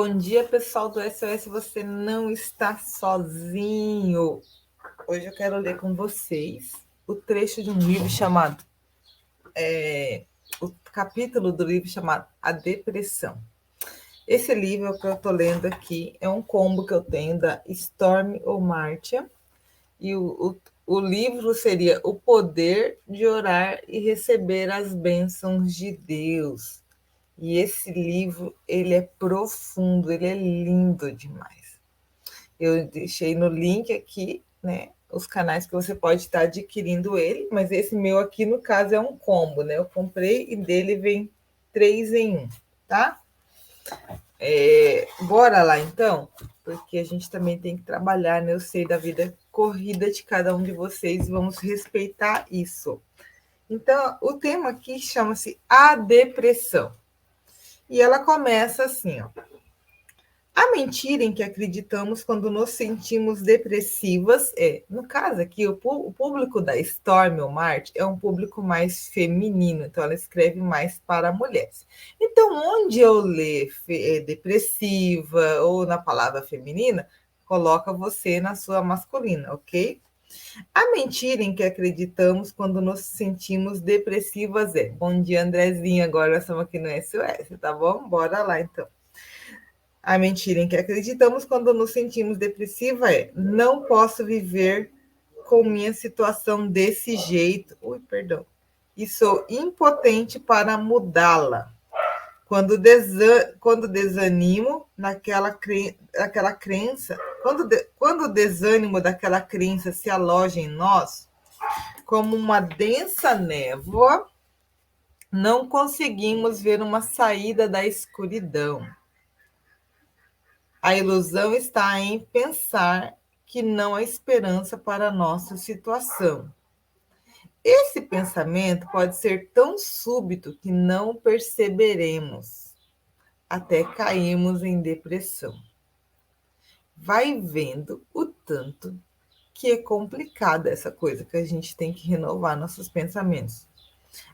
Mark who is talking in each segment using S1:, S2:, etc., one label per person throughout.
S1: Bom dia, pessoal do SOS. Você não está sozinho. Hoje eu quero ler com vocês o trecho de um livro chamado, o capítulo do livro chamado A Depressão. Esse livro que eu estou lendo aqui é um combo que eu tenho da Stormy O'Martian, e o livro seria O Poder de Orar e Receber as Bênçãos de Deus. E esse livro, ele é profundo, ele é lindo demais. Eu deixei no link aqui, né, os canais que você pode estar adquirindo ele, mas esse meu aqui, no caso, é um combo, né? Eu comprei e dele vem 3 em 1, tá? Bora lá, então, porque a gente também tem que trabalhar, né? Eu sei da vida corrida de cada um de vocês, vamos respeitar isso. Então, o tema aqui chama-se A Depressão. E ela começa assim, ó. A mentira em que acreditamos quando nos sentimos depressivas no caso aqui, o público da Stormy O'Martian é um público mais feminino, então ela escreve mais para mulheres. Então, onde eu ler depressiva ou na palavra feminina, coloca você na sua masculina, ok? A mentira em que acreditamos quando nos sentimos depressivas é. Bom dia, Andrezinha. Agora nós estamos aqui no SOS, tá bom? Bora lá, então. A mentira em que acreditamos quando nos sentimos depressiva é: não posso viver com minha situação desse jeito. Ui, perdão. E sou impotente para mudá-la. Quando desanimo naquela crença, quando o desânimo daquela crença se aloja em nós, como uma densa névoa, não conseguimos ver uma saída da escuridão. A ilusão está em pensar que não há esperança para a nossa situação. Esse pensamento pode ser tão súbito que não perceberemos, até cairmos em depressão. Vai vendo o tanto que é complicada essa coisa, que a gente tem que renovar nossos pensamentos.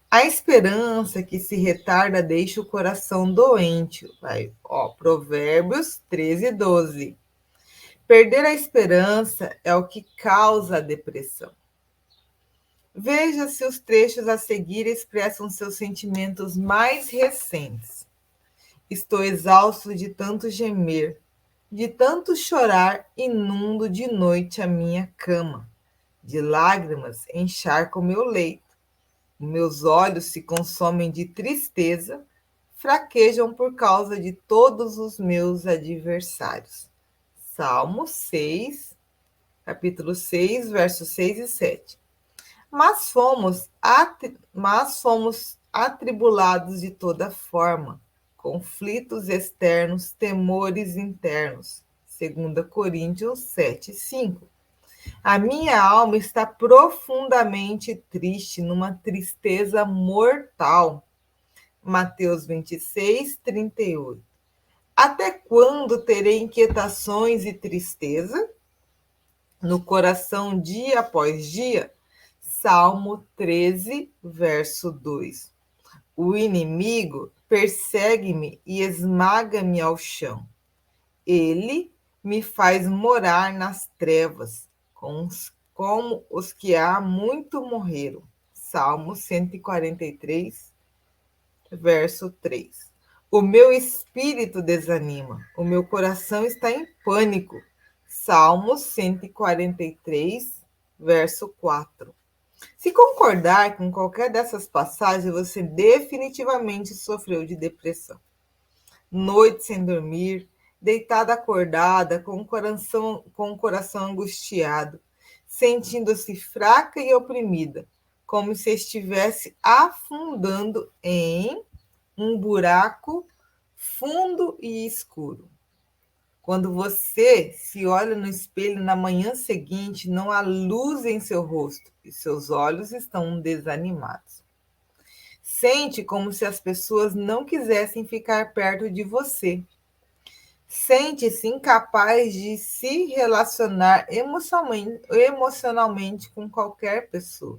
S1: A esperança que se retarda deixa o coração doente. Provérbios 13:12. Perder a esperança é o que causa a depressão. Veja se os trechos a seguir expressam seus sentimentos mais recentes. Estou exausto de tanto gemer, de tanto chorar, inundo de noite a minha cama. De lágrimas encharco o meu leito. Meus olhos se consomem de tristeza, fraquejam por causa de todos os meus adversários. Salmo 6, capítulo 6, versos 6 e 7. Mas fomos atribulados de toda forma, conflitos externos, temores internos. 2 Coríntios 7, 5. A minha alma está profundamente triste, numa tristeza mortal. Mateus 26, 38. Até quando terei inquietações e tristeza no coração dia após dia? Salmo 13, verso 2. O inimigo persegue-me e esmaga-me ao chão. Ele me faz morar nas trevas, como os que há muito morreram. Salmo 143, verso 3. O meu espírito desanima, o meu coração está em pânico. Salmo 143, verso 4. Se concordar com qualquer dessas passagens, você definitivamente sofreu de depressão. Noite sem dormir, deitada acordada, com o coração angustiado, sentindo-se fraca e oprimida, como se estivesse afundando em um buraco fundo e escuro. Quando você se olha no espelho na manhã seguinte, não há luz em seu rosto e seus olhos estão desanimados. Sente como se as pessoas não quisessem ficar perto de você. Sente-se incapaz de se relacionar emocionalmente com qualquer pessoa.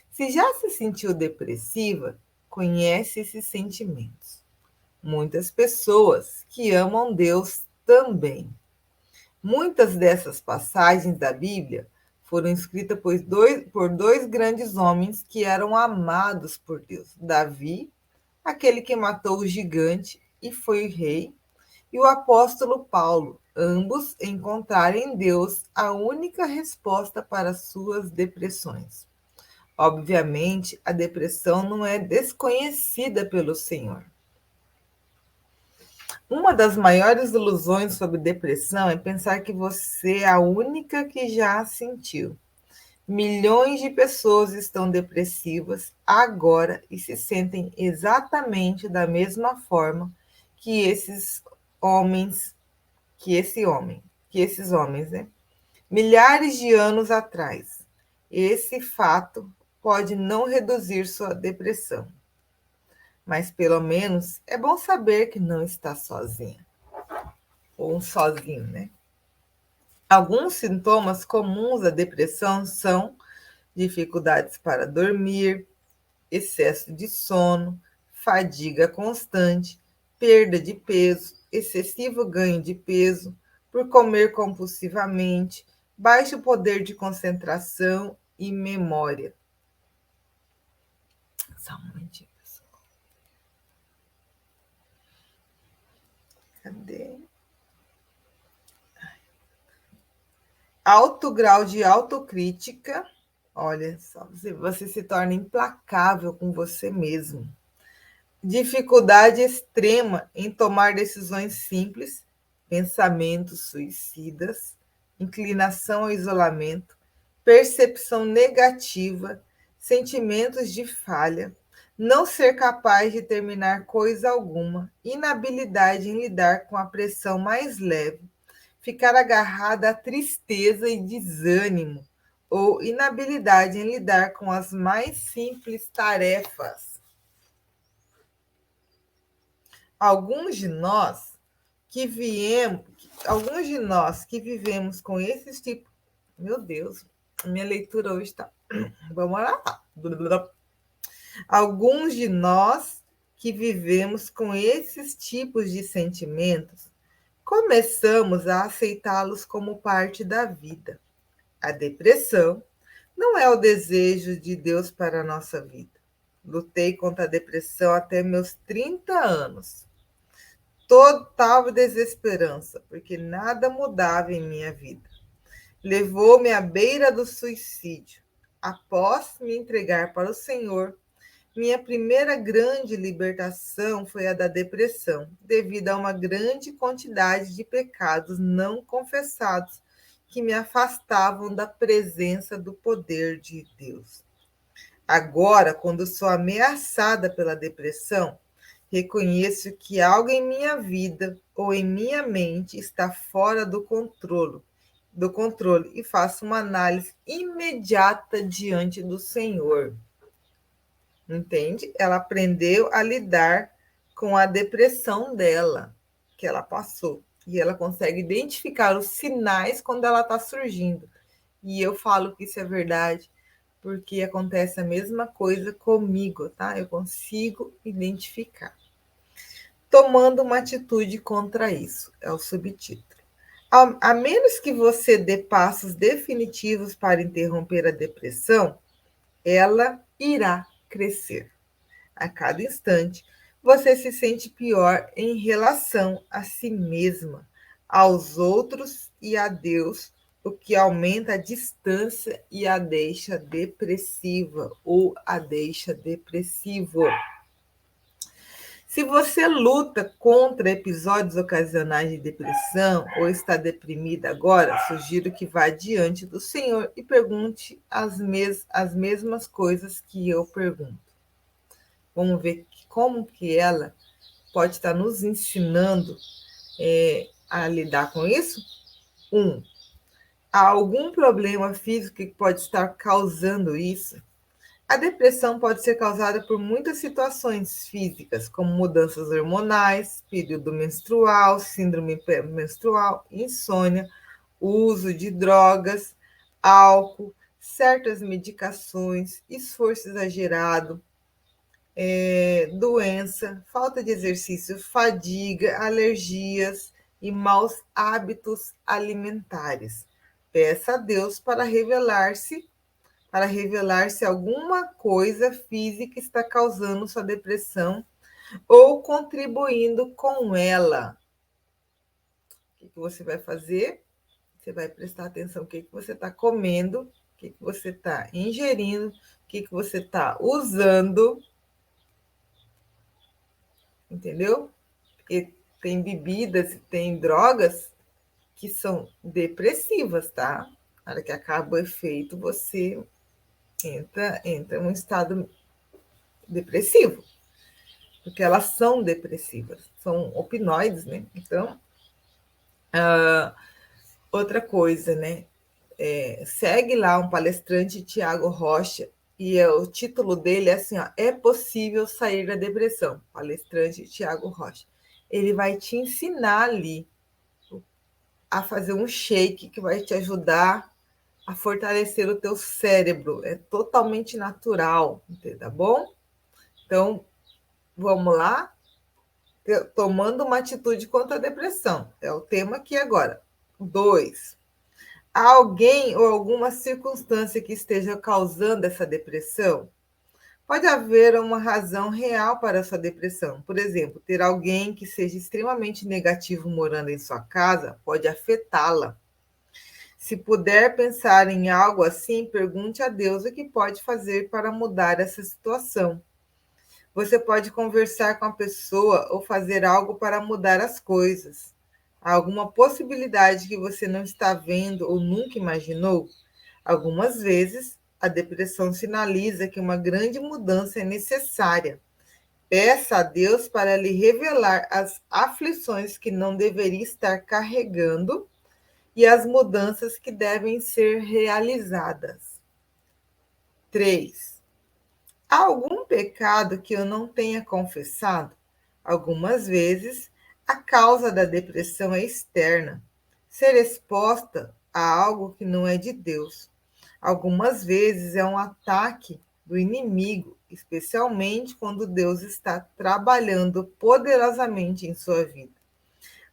S1: Se já se sentiu depressiva, conhece esses sentimentos. muitas pessoas que amam Deus também. Muitas dessas passagens da Bíblia foram escritas por dois grandes homens que eram amados por Deus: Davi, aquele que matou o gigante e foi rei, e o apóstolo Paulo. Ambos encontraram em Deus a única resposta para suas depressões. Obviamente, a depressão não é desconhecida pelo Senhor. Uma das maiores ilusões sobre depressão é pensar que você é a única que já a sentiu. Milhões de pessoas estão depressivas agora e se sentem exatamente da mesma forma que esses homens, que esses homens, né? Milhares de anos atrás. Esse fato pode não reduzir sua depressão, mas pelo menos é bom saber que não está sozinha ou sozinho, né? Alguns sintomas comuns da depressão são dificuldades para dormir, excesso de sono, fadiga constante, perda de peso, excessivo ganho de peso, por comer compulsivamente, baixo poder de concentração e memória. Só um momentinho, pessoal. Cadê? Alto grau de autocrítica. Olha só, você se torna implacável com você mesmo. Dificuldade extrema em tomar decisões simples, pensamentos suicidas, inclinação ao isolamento, percepção negativa, sentimentos de falha, não ser capaz de terminar coisa alguma, inabilidade em lidar com a pressão mais leve, ficar agarrada à tristeza e desânimo, ou inabilidade em lidar com as mais simples tarefas. Alguns de nós alguns de nós que vivemos com esses tipos. Meu Deus, minha leitura hoje está. Vamos lá. Alguns de nós que vivemos com esses tipos de sentimentos começamos a aceitá-los como parte da vida. A depressão não é o desejo de Deus para a nossa vida. Lutei contra a depressão até meus 30 anos. Total desesperança, porque nada mudava em minha vida. Levou-me à beira do suicídio. Após me entregar para o Senhor, minha primeira grande libertação foi a da depressão, devido a uma grande quantidade de pecados não confessados que me afastavam da presença do poder de Deus. Agora, quando sou ameaçada pela depressão, reconheço que algo em minha vida ou em minha mente está fora do controle e faço uma análise imediata diante do Senhor. Entende? Ela aprendeu a lidar com a depressão dela, que ela passou. E ela consegue identificar os sinais quando ela está surgindo. E eu falo que isso é verdade, porque acontece a mesma coisa comigo, tá? Eu consigo identificar. Tomando uma atitude contra isso, é o subtítulo. A menos que você dê passos definitivos para interromper a depressão, ela irá crescer. A cada instante, você se sente pior em relação a si mesma, aos outros e a Deus, o que aumenta a distância e a deixa depressiva ou a deixa depressivo. Se você luta contra episódios ocasionais de depressão ou está deprimida agora, sugiro que vá diante do Senhor e pergunte as mesmas coisas que eu pergunto. Vamos ver como que ela pode estar nos ensinando a lidar com isso. 1. Há algum problema físico que pode estar causando isso? A depressão pode ser causada por muitas situações físicas, como mudanças hormonais, período menstrual, síndrome menstrual, insônia, uso de drogas, álcool, certas medicações, esforço exagerado, doença, falta de exercício, fadiga, alergias e maus hábitos alimentares. Peça a Deus para revelar se alguma coisa física está causando sua depressão ou contribuindo com ela. O que você vai fazer? Você vai prestar atenção no que você está comendo, o que você está ingerindo, o que você está usando, entendeu? Porque tem bebidas e tem drogas que são depressivas, tá? Na hora que acaba o efeito, você entra em um estado depressivo, porque elas são depressivas, são opioides, né? Então, outra coisa, né? Segue lá um palestrante, Tiago Rocha, e o título dele é assim, ó, É Possível Sair da Depressão, palestrante Tiago Rocha. Ele vai te ensinar ali a fazer um shake que vai te ajudar a fortalecer o teu cérebro. É totalmente natural, tá bom? Então, vamos lá? Tomando uma atitude contra a depressão. É o tema aqui agora. 2. Há alguém ou alguma circunstância que esteja causando essa depressão? Pode haver uma razão real para a sua depressão. Por exemplo, ter alguém que seja extremamente negativo morando em sua casa pode afetá-la. Se puder pensar em algo assim, pergunte a Deus o que pode fazer para mudar essa situação. Você pode conversar com a pessoa ou fazer algo para mudar as coisas. Há alguma possibilidade que você não está vendo ou nunca imaginou? Algumas vezes, a depressão sinaliza que uma grande mudança é necessária. Peça a Deus para lhe revelar as aflições que não deveria estar carregando e as mudanças que devem ser realizadas. 3. Há algum pecado que eu não tenha confessado? Algumas vezes, a causa da depressão é externa, ser exposta a algo que não é de Deus. Algumas vezes é um ataque do inimigo, especialmente quando Deus está trabalhando poderosamente em sua vida.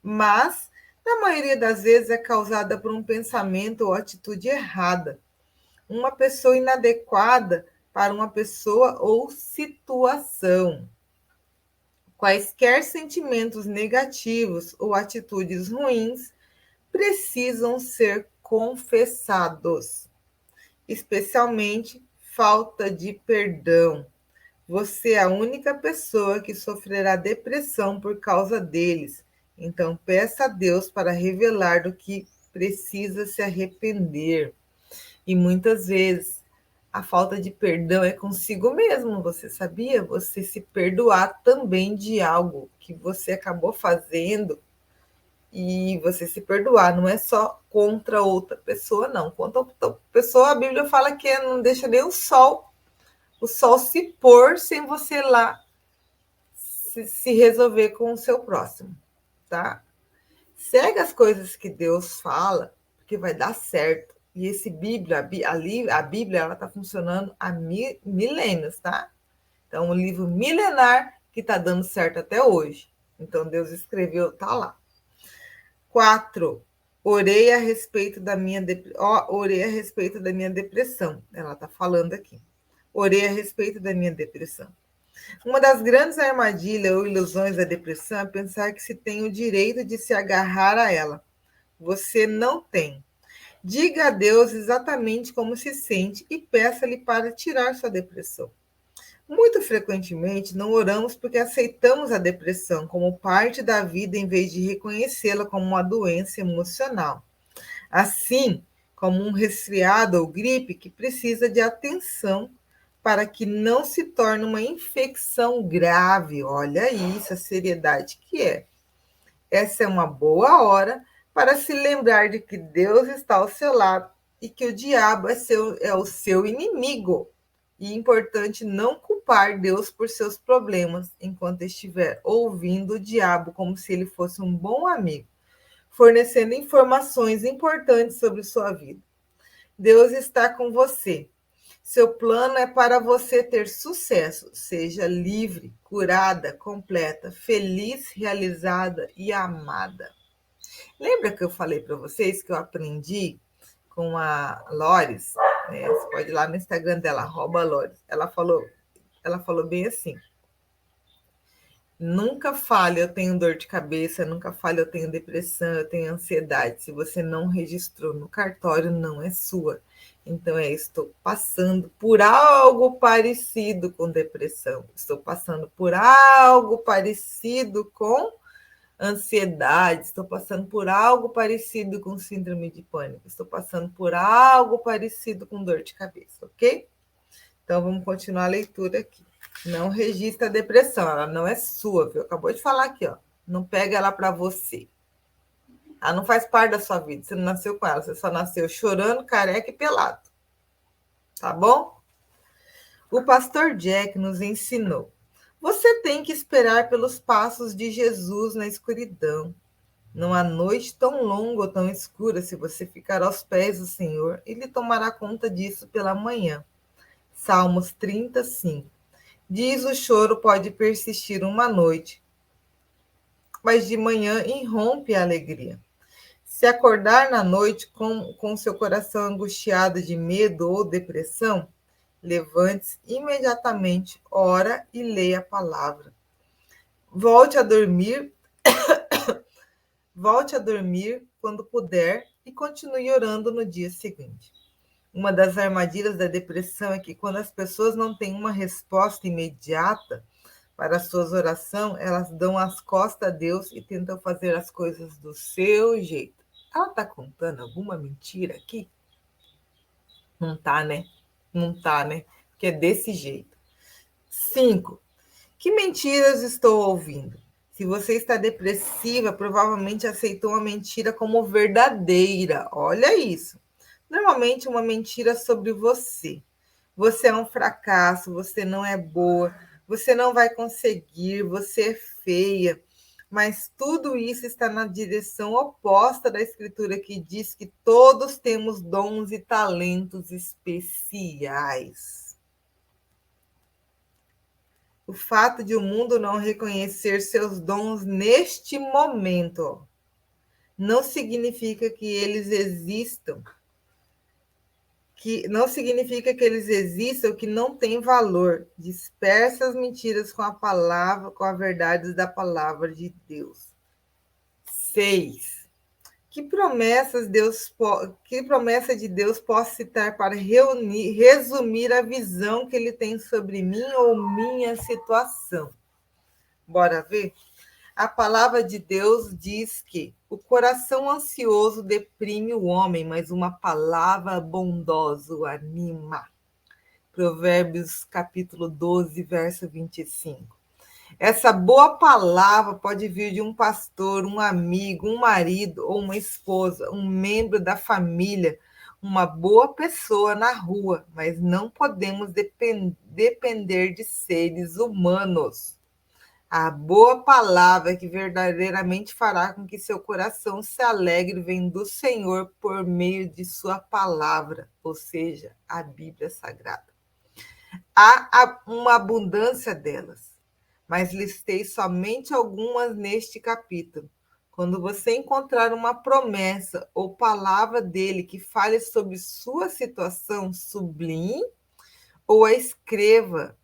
S1: Mas, na maioria das vezes, é causada por um pensamento ou atitude errada, uma pessoa inadequada para uma pessoa ou situação. Quaisquer sentimentos negativos ou atitudes ruins precisam ser confessados, especialmente falta de perdão. Você é a única pessoa que sofrerá depressão por causa deles. Então, peça a Deus para revelar do que precisa se arrepender. E muitas vezes a falta de perdão é consigo mesmo, você sabia? Você se perdoar também de algo que você acabou fazendo e você se perdoar, não é só contra outra pessoa, não. Contra outra pessoa, a Bíblia fala que não deixa nem o sol se pôr sem você lá se resolver com o seu próximo, tá? Segue as coisas que Deus fala, porque vai dar certo. E esse Bíblia, a Bíblia, ela está funcionando há milênios, tá? Então, um livro milenar que está dando certo até hoje. Então, Deus escreveu, tá lá. 4. Orei a respeito da minha depressão. Ela está falando aqui. Orei a respeito da minha depressão. Uma das grandes armadilhas ou ilusões da depressão é pensar que se tem o direito de se agarrar a ela. Você não tem. Diga a Deus exatamente como se sente e peça-lhe para tirar sua depressão. Muito frequentemente, não oramos porque aceitamos a depressão como parte da vida em vez de reconhecê-la como uma doença emocional. Assim como um resfriado ou gripe que precisa de atenção para que não se torne uma infecção grave. Olha isso, a seriedade que é. Essa é uma boa hora para se lembrar de que Deus está ao seu lado e que o diabo é o seu inimigo. E é importante não culpar Deus por seus problemas enquanto estiver ouvindo o diabo como se ele fosse um bom amigo, fornecendo informações importantes sobre sua vida. Deus está com você. Seu plano é para você ter sucesso. Seja livre, curada, completa, feliz, realizada e amada. Lembra que eu falei para vocês que eu aprendi com a Lores? Né? Você pode ir lá no Instagram dela, @Lores. Ela falou bem assim: nunca fale eu tenho dor de cabeça, nunca fale eu tenho depressão, eu tenho ansiedade. Se você não registrou no cartório, não é sua. Então estou passando por algo parecido com depressão. Estou passando por algo parecido com ansiedade. Estou passando por algo parecido com síndrome de pânico. Estou passando por algo parecido com dor de cabeça, ok? Então vamos continuar a leitura aqui. Não registra a depressão, ela não é sua, viu? Acabou de falar aqui, ó. Não pega ela para você. Ela não faz parte da sua vida, você não nasceu com ela, você só nasceu chorando, careca e pelado. Tá bom? O pastor Jack nos ensinou: você tem que esperar pelos passos de Jesus na escuridão. Não há noite tão longa ou tão escura se você ficar aos pés do Senhor, ele tomará conta disso pela manhã. Salmos 35. Diz: o choro pode persistir uma noite, mas de manhã irrompe a alegria. Se acordar na noite com seu coração angustiado de medo ou depressão, levante-se imediatamente, ora e leia a palavra. Volte a dormir quando puder e continue orando no dia seguinte. Uma das armadilhas da depressão é que quando as pessoas não têm uma resposta imediata para as suas orações, elas dão as costas a Deus e tentam fazer as coisas do seu jeito. Ela está contando alguma mentira aqui? Não tá, né? Não tá, né? Porque é desse jeito. 5. Que mentiras estou ouvindo? Se você está depressiva, provavelmente aceitou uma mentira como verdadeira. Olha isso. Normalmente uma mentira sobre você. Você é um fracasso, você não é boa, você não vai conseguir, você é feia. Mas tudo isso está na direção oposta da escritura que diz que todos temos dons e talentos especiais. O fato de o mundo não reconhecer seus dons neste momento não significa que eles existam, que não têm valor. Dispersa as mentiras com a palavra, com a verdade da palavra de Deus. 6. Que promessa de Deus posso citar para resumir a visão que ele tem sobre mim ou minha situação? Bora ver? A palavra de Deus diz que o coração ansioso deprime o homem, mas uma palavra bondosa o anima. Provérbios capítulo 12, verso 25. Essa boa palavra pode vir de um pastor, um amigo, um marido ou uma esposa, um membro da família, uma boa pessoa na rua, mas não podemos depender de seres humanos. A boa palavra que verdadeiramente fará com que seu coração se alegre vem do Senhor por meio de sua palavra, ou seja, a Bíblia Sagrada. Há uma abundância delas, mas listei somente algumas neste capítulo. Quando você encontrar uma promessa ou palavra dele que fale sobre sua situação, sublinhe ou escreva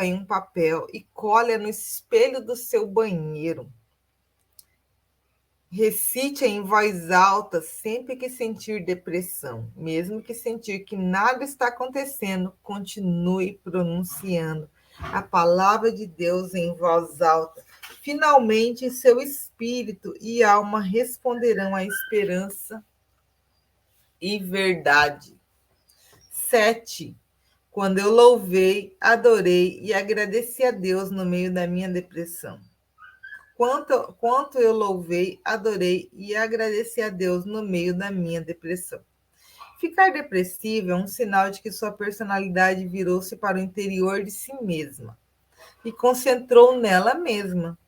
S1: em um papel e colhe no espelho do seu banheiro. Recite em voz alta sempre que sentir depressão. Mesmo que sentir que nada está acontecendo, continue pronunciando a palavra de Deus em voz alta. Finalmente, seu espírito e alma responderão à esperança e verdade. 7. Quando eu louvei, adorei e agradeci a Deus no meio da minha depressão. Quanto eu louvei, adorei e agradeci a Deus no meio da minha depressão. Ficar depressivo é um sinal de que sua personalidade virou-se para o interior de si mesma e concentrou nela mesma.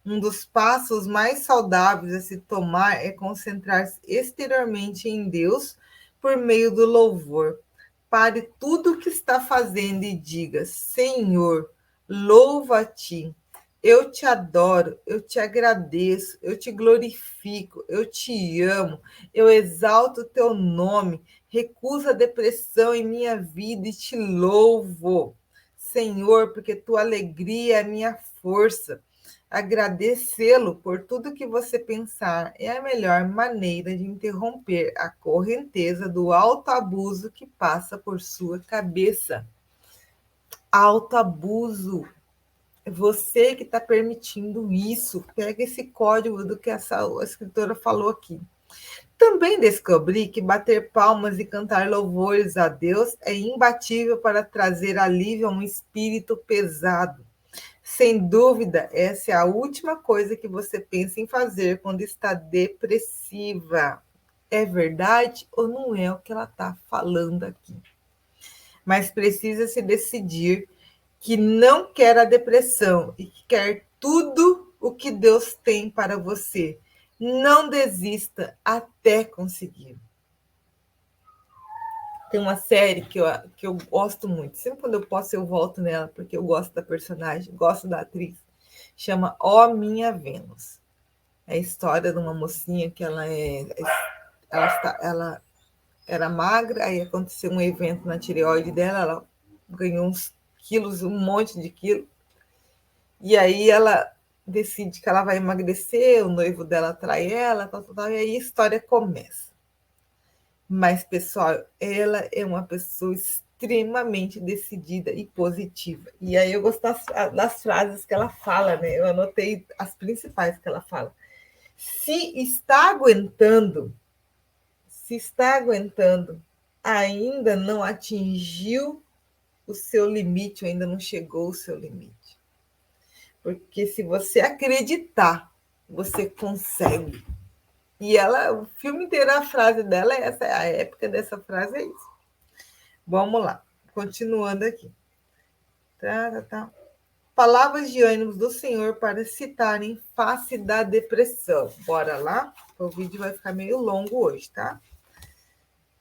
S1: Um dos passos mais saudáveis a se tomar é concentrar-se exteriormente em Deus por meio do louvor. Pare tudo o que está fazendo e diga: Senhor, louvo a ti. Eu te adoro, eu te agradeço, eu te glorifico, eu te amo, eu exalto o teu nome, recuso a depressão em minha vida e te louvo, Senhor, porque tua alegria é a minha força. Agradecê-lo por tudo que você pensar é a melhor maneira de interromper a correnteza do autoabuso que passa por sua cabeça. Autoabuso. É você que está permitindo isso. Pega esse código do que essa escritora falou aqui. Também descobri que bater palmas e cantar louvores a Deus é imbatível para trazer alívio a um espírito pesado. Sem dúvida, essa é a última coisa que você pensa em fazer quando está depressiva. É verdade ou não é o que ela está falando aqui? Mas precisa se decidir que não quer a depressão e que quer tudo o que Deus tem para você. Não desista até conseguir. Tem uma série que eu gosto muito. Sempre quando eu posso, eu volto nela, porque eu gosto da personagem, gosto da atriz. Chama Ó Minha Vênus. É a história de uma mocinha que ela era magra, aí aconteceu um evento na tireoide dela, ela ganhou uns quilos, um monte de quilos, e aí ela decide que ela vai emagrecer, o noivo dela trai ela, tal, tal, tal, e aí a história começa. Mas, pessoal, ela é uma pessoa extremamente decidida e positiva. E aí eu gosto das frases que ela fala, né? Eu anotei as principais que ela fala. Se está aguentando, ainda não atingiu o seu limite, ainda não chegou ao seu limite. Porque se você acreditar, você consegue. E ela, o filme inteiro, a frase dela é essa, a época dessa frase é isso. Vamos lá, continuando aqui. Tá. Palavras de ânimo do Senhor para citar em face da depressão. Bora lá? O vídeo vai ficar meio longo hoje, tá?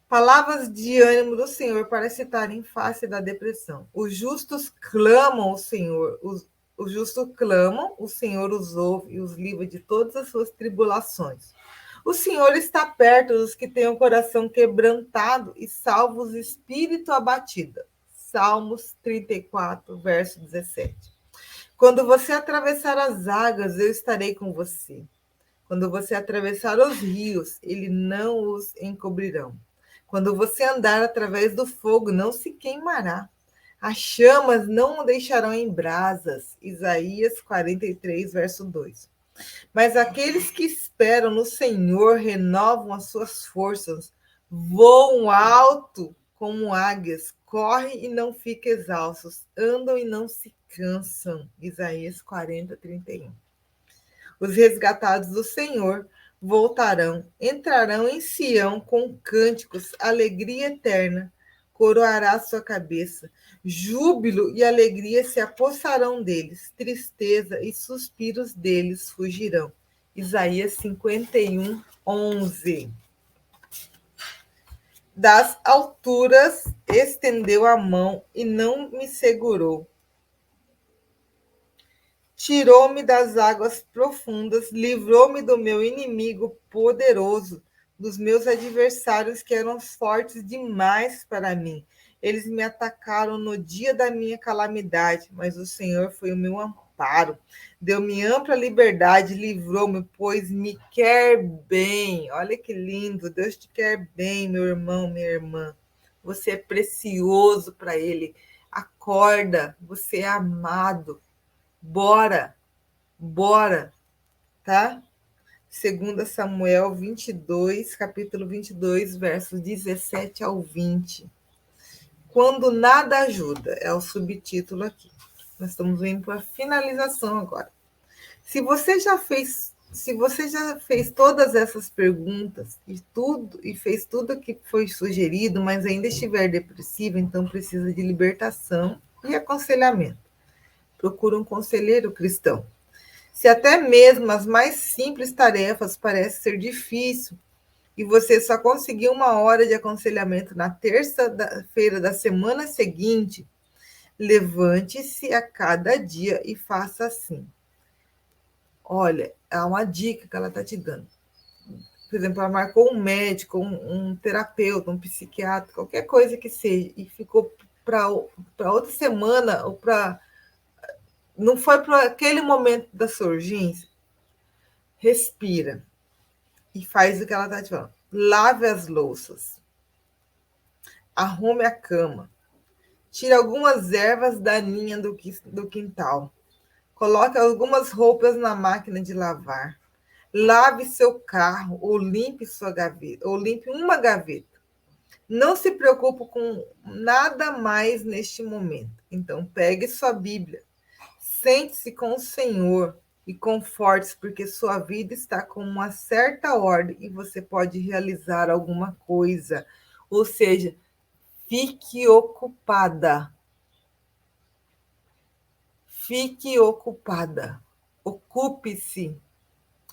S1: Palavras de ânimo do Senhor para citar em face da depressão. Os justos clamam ao Senhor, os justos clamam, o Senhor os ouve e os livra de todas as suas tribulações. O Senhor está perto dos que têm o coração quebrantado e salva os espírito abatido. Salmos 34, verso 17. Quando você atravessar as águas, eu estarei com você. Quando você atravessar os rios, eles não os encobrirão. Quando você andar através do fogo, não se queimará. As chamas não o deixarão em brasas. Isaías 43, verso 2. Mas aqueles que esperam no Senhor renovam as suas forças, voam alto como águias, correm e não ficam exaustos, andam e não se cansam. Isaías 40, 31. Os resgatados do Senhor voltarão, entrarão em Sião com cânticos, alegria eterna coroará sua cabeça. Júbilo e alegria se apossarão deles, tristeza e suspiros deles fugirão. Isaías 51, 11. Das alturas estendeu a mão e não me segurou. Tirou-me das águas profundas, livrou-me do meu inimigo poderoso, dos meus adversários que eram fortes demais para mim. Eles me atacaram no dia da minha calamidade, mas o Senhor foi o meu amparo. Deu-me ampla liberdade, livrou-me, pois me quer bem. Olha que lindo, Deus te quer bem, meu irmão, minha irmã. Você é precioso para Ele. Acorda, você é amado. Bora, tá? 2 Samuel 22, capítulo 22, versos 17 ao 20. Quando nada ajuda, é o subtítulo aqui. Nós estamos indo para a finalização agora. Se você já fez todas essas perguntas e fez tudo que foi sugerido, mas ainda estiver depressivo, então precisa de libertação e aconselhamento. Procura um conselheiro cristão. Se até mesmo as mais simples tarefas parecem ser difíceis, e você só conseguiu 1 hora de aconselhamento na terça-feira da semana seguinte, levante-se a cada dia e faça assim. Olha, é uma dica que ela está te dando. Por exemplo, ela marcou um médico, um terapeuta, um psiquiatra, qualquer coisa que seja, e ficou para outra semana, ou para. Não foi para aquele momento da sua urgência. Respira e faz o que ela está te falando. Lave as louças, arrume a cama, tire algumas ervas daninhas do quintal, coloque algumas roupas na máquina de lavar, lave seu carro ou limpe sua gaveta, ou limpe uma gaveta. Não se preocupe com nada mais neste momento. Então, pegue sua Bíblia, sente-se com o Senhor e conforte-se, porque sua vida está com uma certa ordem e você pode realizar alguma coisa. Ou seja, fique ocupada. Fique ocupada. Ocupe-se.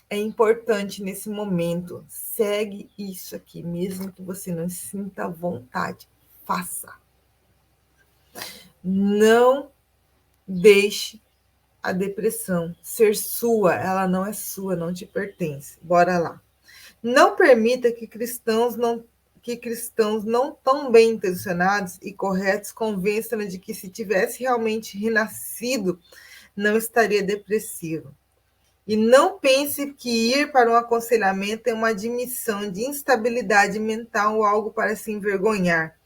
S1: É importante nesse momento. Segue isso aqui, mesmo que você não sinta vontade. Faça. Não deixe a depressão ser sua. Ela não é sua, não te pertence. Bora lá. Não permita que cristãos não tão bem intencionados e corretos convençam de que se tivesse realmente renascido, não estaria depressivo. E não pense que ir para um aconselhamento é uma admissão de instabilidade mental ou algo para se envergonhar.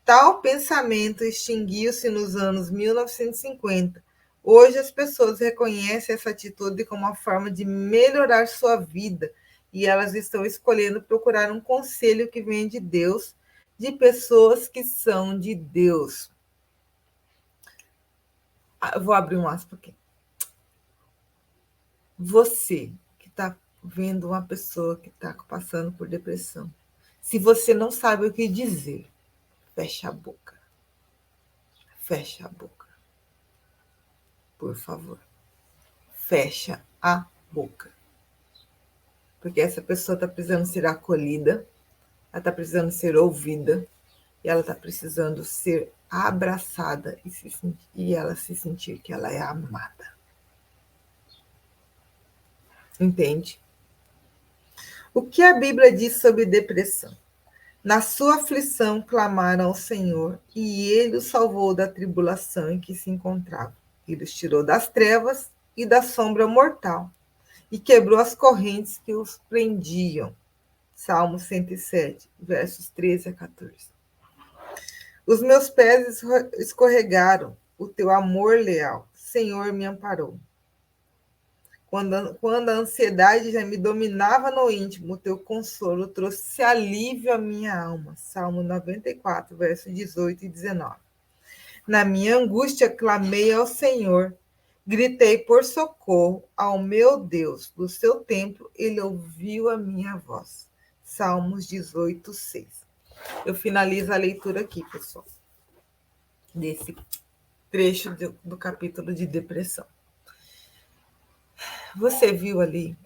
S1: Tal pensamento extinguiu-se nos anos 1950. Hoje as pessoas reconhecem essa atitude como uma forma de melhorar sua vida e elas estão escolhendo procurar um conselho que vem de Deus, de pessoas que são de Deus. Eu vou abrir um aspas aqui. Você que está vendo uma pessoa que está passando por depressão, se você não sabe o que dizer, fecha a boca. Fecha a boca. Por favor. Fecha a boca. Porque essa pessoa está precisando ser acolhida, ela está precisando ser ouvida, e ela está precisando ser abraçada e ela se sentir que ela é amada. Entende? O que a Bíblia diz sobre depressão? Na sua aflição clamaram ao Senhor, e ele os salvou da tribulação em que se encontrava. Ele os tirou das trevas e da sombra mortal, e quebrou as correntes que os prendiam. Salmo 107, versos 13 a 14. Os meus pés escorregaram, o teu amor leal, Senhor, me amparou. Quando a ansiedade já me dominava no íntimo, o teu consolo trouxe alívio à minha alma. Salmo 94, versos 18 e 19. Na minha angústia, clamei ao Senhor, gritei por socorro ao meu Deus. Do seu templo, ele ouviu a minha voz. Salmos 18, 6. Eu finalizo a leitura aqui, pessoal, desse trecho do capítulo de depressão. Você viu ali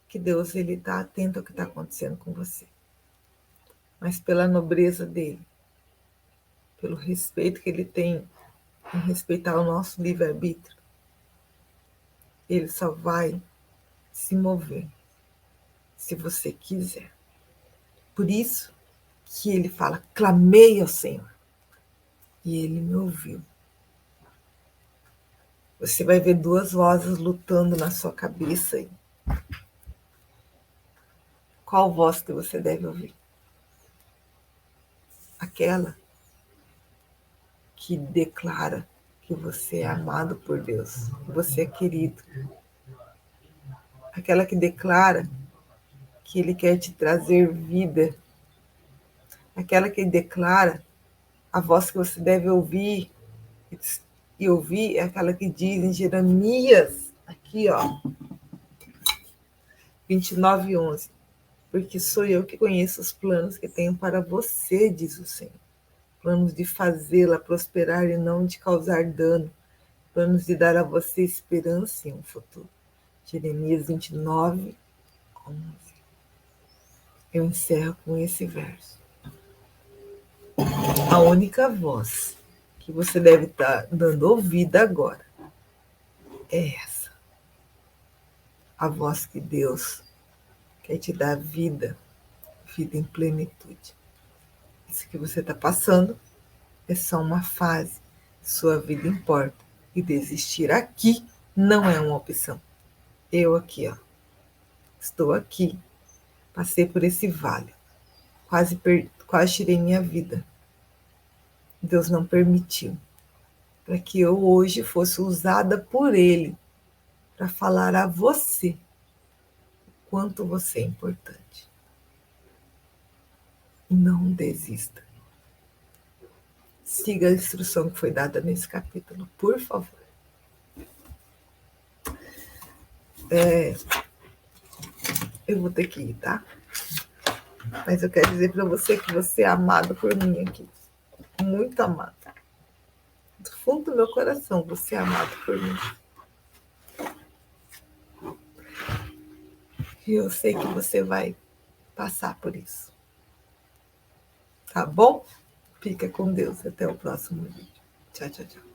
S1: que Deus está atento ao que está acontecendo com você. Mas pela nobreza dele, pelo respeito que ele tem em respeitar o nosso livre-arbítrio, ele só vai se mover se você quiser. Por isso que ele fala, clamei ao Senhor, e ele me ouviu. Você vai ver duas vozes lutando na sua cabeça aí. Qual voz que você deve ouvir? Aquela que declara que você é amado por Deus, que você é querido. Aquela que declara que Ele quer te trazer vida. Aquela que declara a voz que você deve ouvir e ouvir é aquela que diz em Jeremias, aqui ó, 29:11, porque sou eu que conheço os planos que tenho para você, diz o Senhor. Planos de fazê-la prosperar e não de causar dano. Planos de dar a você esperança em um futuro. Jeremias 29:11. Eu encerro com esse verso. A única voz que você deve estar dando ouvida agora é essa. A voz que Deus quer te dar vida, vida em plenitude. Isso que você está passando é só uma fase. Sua vida importa. E desistir aqui não é uma opção. Eu aqui, ó. Estou aqui. Passei por esse vale. Quase tirei minha vida. Deus não permitiu. Para que eu hoje fosse usada por Ele para falar a você o quanto você é importante. Não desista. Siga a instrução que foi dada nesse capítulo, por favor. Eu vou ter que ir, tá? Mas eu quero dizer para você que você é amado por mim aqui. Muito amado. Do fundo do meu coração, você é amado por mim. E eu sei que você vai passar por isso. Tá bom? Fica com Deus. Até o próximo vídeo. Tchau, tchau, tchau.